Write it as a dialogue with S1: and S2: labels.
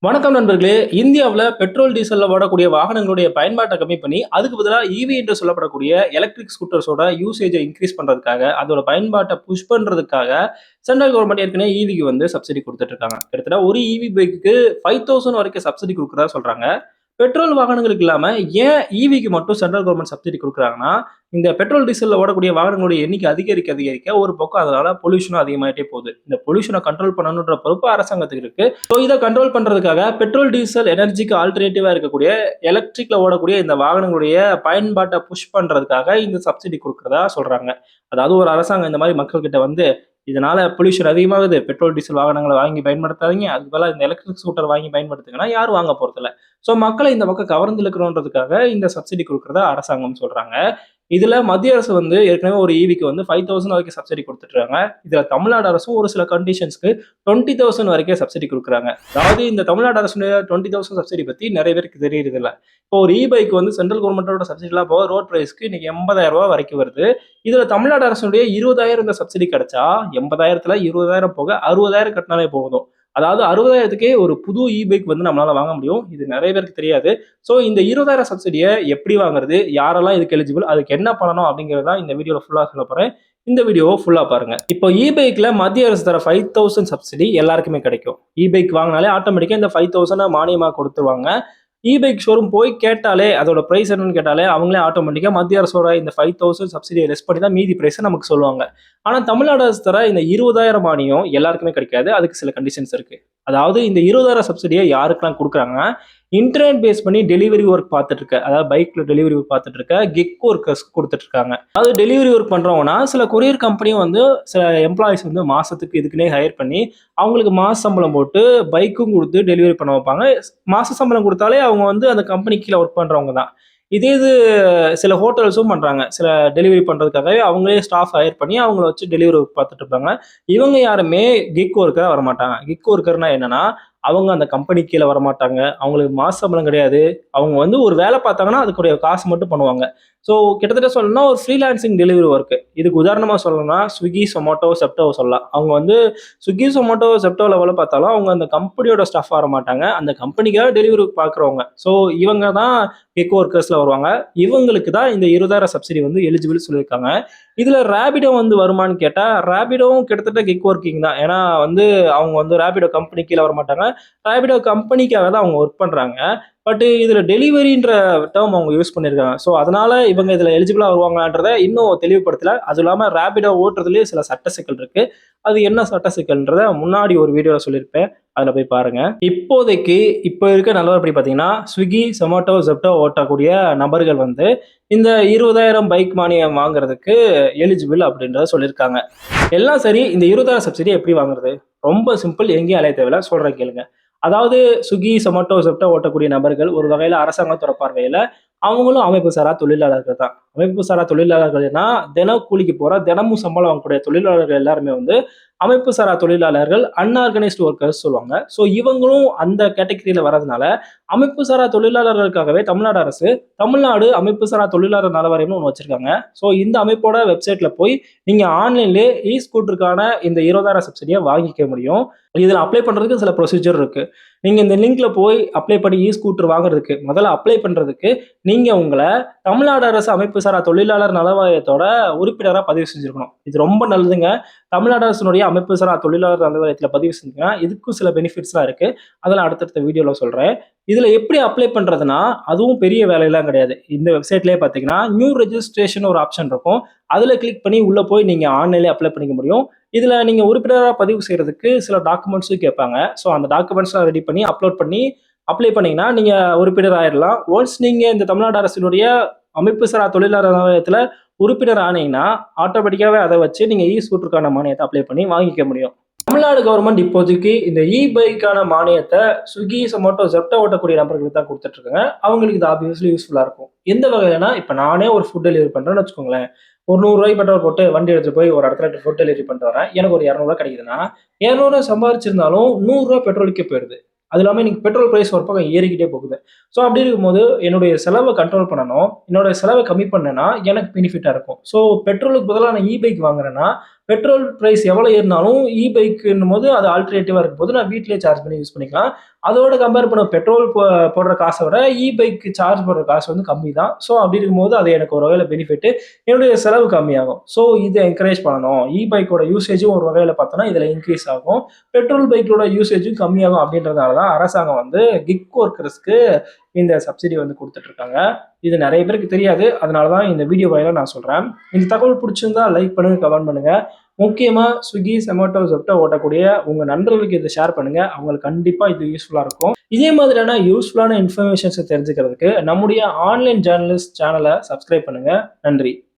S1: வணக்கம் நண்பர்களே. இந்தியாவுல பெட்ரோல், டீசல்ல ஓடக்கூடிய வாகனங்களுடைய பயன்பாட்ட கம்மி பண்ணி, அதுக்கு பதிலா ஈவி என்று சொல்லப்படக்கூடிய எலக்ட்ரிக் ஸ்கூட்டர்ஸோட யூசேஜ இன்கிரீஸ் பண்றதுக்காக, அதோட பயன்பாட்ட புஷ் பண்றதுக்காக, சென்ட்ரல் கவர்ன்மெண்ட் ஏற்கனவே ஈவிக்கு வந்து சப்சிடி குடுத்துட்டு இருக்காங்க. கிட்டத்தட்ட ஒரு ஈவி பைக்குக்கு 5000 வரைக்கும் சப்சிடி குடுக்கிறதா சொல்றாங்க. பெட்ரோல் வாகனங்களுக்கு இல்லாம ஏன் ஈவிக்கு மட்டும் சென்ட்ரல் கவர்ன்மெண்ட் சப்சிடி குடுக்குறாங்கன்னா, இந்த பெட்ரோல், டீசல்ல ஓடக்கூடிய வாகனங்களுடைய எண்ணிக்கை அதிகரிக்க ஒரு பக்கம் அதனால பொல்யூஷனும் அதிகமாயிட்டே போகுது. இந்த பொல்யூஷன கண்ட்ரோல் பண்ணணுன்ற பொறுப்பு அரசாங்கத்துக்கு இருக்கு. ஸோ இத கண்ட்ரோல் பண்றதுக்காக பெட்ரோல், டீசல் எனர்ஜிக்கு ஆல்டர்னேட்டிவா இருக்கக்கூடிய எலக்ட்ரிக்ல ஓடக்கூடிய இந்த வாகனங்களுடைய பயன்பாட்ட புஷ் பண்றதுக்காக இந்த சப்சிடி குடுக்கிறதா சொல்றாங்க. அதாவது ஒரு அரசாங்கம் இந்த மாரி மக்கள் கிட்ட வந்து, இதனால பொல்யூஷன் அதிகமாகுது. பெட்ரோல், டீசல் வாகனங்கள வாங்கி பயன்படுத்தாதீங்க. அதுக்கு பதிலா இந்த எலக்ட்ரிக் ஸ்கூட்டர் வாங்கி பயன்படுத்துங்கன்னா யாரும் வாங்க போறதில்ல. ஸோ மக்களை இந்த பக்கம் கவர்ந்து இழுக்கணுன்றதுக்காக இந்த சப்சிடி குடுக்கிறதா அரசாங்கம் சொல்றாங்க. இதுல மத்திய அரசு வந்து ஏற்கனவே ஒரு ஈவிக்கு வந்து 5000 வரைக்கும் சப்சிடி குடுத்துட்டு இருக்காங்க. இதுல தமிழ்நாடு அரசும் ஒரு சில கண்டிஷன்ஸ்க்கு 20,000 வரைக்கும் சப்சிடி குடுக்குறாங்க. அதாவது இந்த தமிழ்நாடு அரசுடைய 20,000 சப்சிடி பத்தி நெறைய பேருக்கு தெரியறதில்ல. இப்போ ஒரு பைக் வந்து சென்ட்ரல் கவர்ன்மென்ட்டோட சப்சிடிலாம் போக ரோட் பிரைஸ்க்கு இன்னைக்கு ரூ. 80,000 வரைக்கும் வருது. இதுல தமிழ்நாடு அரசுடைய 20,000 இந்த சப்சிடி கிடைச்சா 80,000த்துல 20,000 போக 60,000 கட்டினாலே போதும். அதாவது 60,000த்துக்கே ஒரு புது பைக் வந்து நம்மளால வாங்க முடியும். இது நெறைய பேருக்கு தெரியாது. ஸோ இந்த 20,000 சப்சிடிய எப்படி வாங்குறது? யாரெல்லாம் இதுக்கு எலிஜிபிள்? அதுக்கு என்ன பண்ணணும்? அப்படிங்கிறது தான் இந்த வீடியோல ஃபுல்லா சொல்லப் போறேன். இந்த வீடியோவ ஃபுல்லா பாருங்க. இப்போ பைக்ல மத்திய அரசு தர 5000 சப்சிடி எல்லாருக்குமே கிடைக்கும். பைக் வாங்குனாலே ஆட்டோமேட்டிக்கா இந்த 5000 மானியமா குடுத்துருவாங்க. பைக் ஷோரூம் போய் கேட்டாலே, அதோட பிரைஸ் என்னன்னு கேட்டாலே, அவங்களே ஆட்டோமேட்டிக்கா மத்திய அரசோட இந்த 5000 சப்சிடிய லெஸ் பண்ணி தான் மீதி பிரைஸ நமக்கு சொல்லுவாங்க. ஆனா தமிழ்நாடு அரசு தர இந்த 20,000 மானியம் எல்லாருக்குமே கிடைக்காது. அதுக்கு சில கண்டிஷன்ஸ் இருக்கு. அதாவது இந்த 20,000 சப்சிடிய யாருக்கெல்லாம் குடுக்குறாங்கன்னா, இன்டர்நெட் பேஸ் பண்ணி டெலிவரி ஒர்க் பார்த்துட்டு இருக்க, அதாவது பைக்ல டெலிவரி ஒர்க் பார்த்துட்டு இருக்க கிக் ஒர்க்கர்ஸ்க்கு குடுத்துட்டு இருக்காங்க. அதாவது டெலிவரி ஒர்க் பண்றவங்கன்னா, சில கொரியர் கம்பெனியும் வந்து சில எம்ப்ளாயீஸ் வந்து மாசத்துக்கு இதுக்குன்னே ஹையர் பண்ணி, அவங்களுக்கு மாச சம்பளம் போட்டு பைக்கும் குடுத்து டெலிவரி பண்ண வைப்பாங்க. மாச சம்பளம் குடுத்தாலே அவங்க வந்து அந்த கம்பெனி கீழ ஒர்க் பண்றவங்க தான். இதே இது சில ஹோட்டல்ஸும் பண்றாங்க. சில டெலிவரி பண்றதுக்காகவே அவங்களே ஸ்டாஃப் ஹையர் பண்ணி அவங்கள வச்சு டெலிவரி ஒர்க் பார்த்துட்டு இருப்பாங்க. இவங்க யாருமே கிக் ஒர்க்கரா வரமாட்டாங்க. கிக் ஒர்க்கர்னா என்னன்னா, அவங்க அந்த கம்பெனி கீழ வரமாட்டாங்க. அவங்களுக்கு மாச சம்பளம் கிடையாது. அவங்க வந்து ஒரு வேலை பார்த்தாங்கன்னா, அதுக்குரிய காசு மட்டும் பண்ணுவாங்க. ஸோ கிட்டத்தட்ட சொல்லணும்னா ஒரு ஃப்ரீலான்சிங் டெலிவரி ஒர்க். இதுக்கு உதாரணமா சொல்லணும்னா, Swiggy, Zomato, Zeptoவ சொல்லலாம். அவங்க வந்து Swiggy, Zomato, Zeptoல வேலை பார்த்தாலும், அவங்க அந்த கம்பெனியோட ஸ்டாஃபா வரமாட்டாங்க. அந்த கம்பெனிக்காக டெலிவரி பார்க்குறவங்க. ஸோ இவங்க தான் கிக் ஒர்க்கர்ஸ்ல வருவாங்க. இவங்களுக்கு தான் இந்த 20,000 சப்சிடி வந்து எலிஜிபிள் சொல்லியிருக்காங்க. இதுல ராபிடோ வந்து வருமான்னு கேட்டா, ராபிடோவும் கிட்டத்தட்ட கிக் ஒர்க்கிங் தான். ஏன்னா வந்து அவங்க வந்து ராபிடோ கம்பெனி கீழ வரமாட்டாங்க. ராபிடோ கம்பெனிக்காக தான் அவங்க ஒர்க் பண்றாங்க. பட் இதுல டெலிவரின்ற டெர்ம் அவங்க யூஸ் பண்ணியிருக்காங்க. ஸோ அதனால இவங்க இதுல எலிஜிபிளா வருவாங்களான்றத இன்னும் தெளிவுபடுத்தல. அதுவும் இல்லாம ராபிடோ ஓட்டுறதுலயே சில சட்ட சிக்கல் இருக்கு. அது என்ன சட்ட சிக்கல்ன்றத முன்னாடி ஒரு வீடியோல சொல்லியிருப்பேன். அதுல போய் பாருங்க. இப்போதைக்கு இப்ப இருக்க நிலவரப்படி பார்த்தீங்கன்னா, Swiggy, Zomato, Zepto ஓட்டக்கூடிய நபர்கள் வந்து இந்த 20,000 பைக் மானியம் வாங்குறதுக்கு எலிஜிபிள் அப்படின்றத சொல்லியிருக்காங்க. எல்லாம் சரி. இந்த 20,000 சப்சிடி எப்படி வாங்குறது? ரொம்ப சிம்பிள். எங்கேயும் அலைய தேவையில்ல. சொல்றேன் கேளுங்க. அதாவது Swiggy, Zomato, Zepto ஓட்டக்கூடிய நபர்கள் ஒரு வகையில அரசாங்கத்தோட பார்வையில அவங்களும் அமைப்பு சாரா தொழிலாளர்கள் தான். அமைப்பு சாரா தொழிலாளர்கள்னா, தினம் கூலிக்கு போற, தினமும் சம்பளம் வாங்கக்கூடிய தொழிலாளர்கள் எல்லாருமே வந்து அமைப்பு சாரா தொழிலாளர்கள், அன்ஆர்கனைஸ்டு ஒர்க்கர்ஸ் சொல்லுவாங்க. ஸோ இவங்களும் அந்த கேட்டகரியில வர்றதுனால, அமைப்பு சாரா தொழிலாளர்களுக்காகவே தமிழ்நாடு அரசு, தமிழ்நாடு அமைப்பு சாரா தொழிலாளர் நல வாரியம்னு ஒண்ணு வச்சிருக்காங்க. ஸோ இந்த அமைப்போட வெப்சைட்ல போய் நீங்க ஆன்லைன்லயே ஸ்கூட்டருக்கான இந்த 20,000 சப்சிடிய வாங்கிக்க முடியும். இதுல அப்ளை பண்றதுக்கு சில ப்ரொசீஜர் இருக்கு. நீங்க இந்த லிங்க்ல போய் அப்ளை பண்ணி ஸ்கூட்டர் வாங்குறதுக்கு, முதல்ல அப்ளை பண்றதுக்கு நீங்க உங்கள தமிழ்நாடு அரசு அமைப்பு சாரா தொழிலாளர் நல வாரியத்தோட உறுப்பினரா பதிவு செஞ்சிருக்கணும். இது ரொம்ப நல்லதுங்க. தமிழ்நாடு அரசினுடைய அமைப்பு சாரா தொழிலாளர் நல வாரியத்துல பதிவு செஞ்சீங்கன்னா, இதுக்கும் சில பெனிஃபிட்ஸ்லாம் இருக்கு. அதெல்லாம் அடுத்தடுத்த வீடியோல சொல்றேன். இதுல எப்படி அப்ளை பண்றதுன்னா, அதுவும் பெரிய வேலையெல்லாம் கிடையாது. இந்த வெப்சைட்லயே பார்த்தீங்கன்னா, நியூ ரெஜிஸ்ட்ரேஷன் ஒரு ஆப்ஷன் இருக்கும். அதுல கிளிக் பண்ணி உள்ள போய் நீங்க ஆன்லைன்லயே அப்ளை பண்ணிக்க முடியும். இதுல நீங்க உறுப்பினரா பதிவு செய்யறதுக்கு சில டாக்குமெண்ட்ஸும் கேட்பாங்க. ஸோ அந்த டாக்குமெண்ட்ஸ்லாம் ரெடி பண்ணி அப்லோட் பண்ணி அப்ளை பண்ணீங்கன்னா, நீங்க உறுப்பினர் ஆயிரலாம். ஒன்ஸ் நீங்க இந்த தமிழ்நாடு அரசினுடைய அமைப்பு சாரா தொழிலாளர் நிலையத்துல உறுப்பினர் ஆனீங்கன்னா, ஆட்டோமேட்டிக்காவே அத வச்சு நீங்க ஸ்கூட்டருக்கான மானியத்த அப்ளை பண்ணி வாங்கிக்க முடியும். தமிழ்நாடு கவர்மெண்ட் இப்போதைக்கு இந்த பைக்கான மானியத்த Swiggy, Zomato, Zepto ஓட்டக்கூடிய நபர்களுக்கு தான் குடுத்துட்டு இருக்காங்க. அவங்களுக்கு இது ஆப்வியஸ்லி யூஸ்ஃபுல்லா இருக்கும். எந்த வகையிலனா, இப்ப நானே ஒரு ஃபுட் டெலிவரி பண்றேன்னு வச்சுக்கோங்களேன். ஒரு ரூ. 100 பெட்ரோல் போட்டு வண்டி எடுத்துட்டு போய் ஒரு இடத்துல ஃபுட் டெலிவரி பண்ணிட்டு வரேன். எனக்கு ஒரு ரூ. 200 கிடைக்குதுன்னா, ரூ. 200 சம்பாரிச்சிருந்தாலும் ரூ. 100 பெட்ரோலுக்கே போயிருது. அது இல்லாம இன்னைக்கு பெட்ரோல் பிரைஸ் ஒரு பக்கம் ஏறிக்கிட்டே போகுது. ஸோ அப்படி இருக்கும்போது என்னுடைய செலவ கண்ட்ரோல் பண்ணணும். என்னோட செலவ கம்மி பண்ணேன்னா எனக்கு பெனிஃபிட்டா இருக்கும். ஸோ பெட்ரோலுக்கு பதிலா நான் பைக் வாங்குறேன்னா, பெட்ரோல் பிரைஸ் எவ்வளோ ஏறினாலும் பைக்குன்னும் போது அது ஆல்டர்னேட்டிவா இருக்கும்போது நான் வீட்டிலேயே சார்ஜ் பண்ணி யூஸ் பண்ணிக்கலாம். அதோட கம்பேர் பண்ண பெட்ரோல் போடுற காசை விட பைக்கு சார்ஜ் போடுற காசு வந்து கம்மி தான். ஸோ அப்படி இருக்கும்போது அது எனக்கு ஒரு வகையில் பெனிஃபிட். என்னுடைய செலவு கம்மியாகும். ஸோ இதை என்கரேஜ் பண்ணணும். பைக்கோட யூசேஜும் ஒரு வகையில் பார்த்தோன்னா இதில் இன்க்ரீஸ் ஆகும். பெட்ரோல் பைக்கோட யூசேஜும் கம்மியாகும் அப்படின்றதுனால தான் அரசாங்கம் வந்து கிக் ஒர்க்கர்ஸ்க்கு இந்த சப்சிடி வந்து கொடுத்துட்டு இருக்காங்க. இது நிறைய பேருக்கு தெரியாது. அதனால தான் இந்த வீடியோ வாயிலா நான் சொல்றேன். இந்த தகவல் பிடிச்சிருந்தா லைக் பண்ணுங்க, கமெண்ட் பண்ணுங்க. முக்கியமா ஸ்விக்கி, சொமேட்டோ, ஜெப்டோ ஓட்டக்கூடிய உங்க நண்பர்களுக்கு இதை ஷேர் பண்ணுங்க. அவங்களுக்கு கண்டிப்பா இது யூஸ்ஃபுல்லா இருக்கும். இதே மாதிரியான யூஸ்ஃபுல்லான இன்ஃபர்மேஷன்ஸை தெரிஞ்சுக்கிறதுக்கு நம்முடைய ஆன்லைன் ஜேர்னலிஸ்ட் சேனலை சப்ஸ்கிரைப் பண்ணுங்க. நன்றி.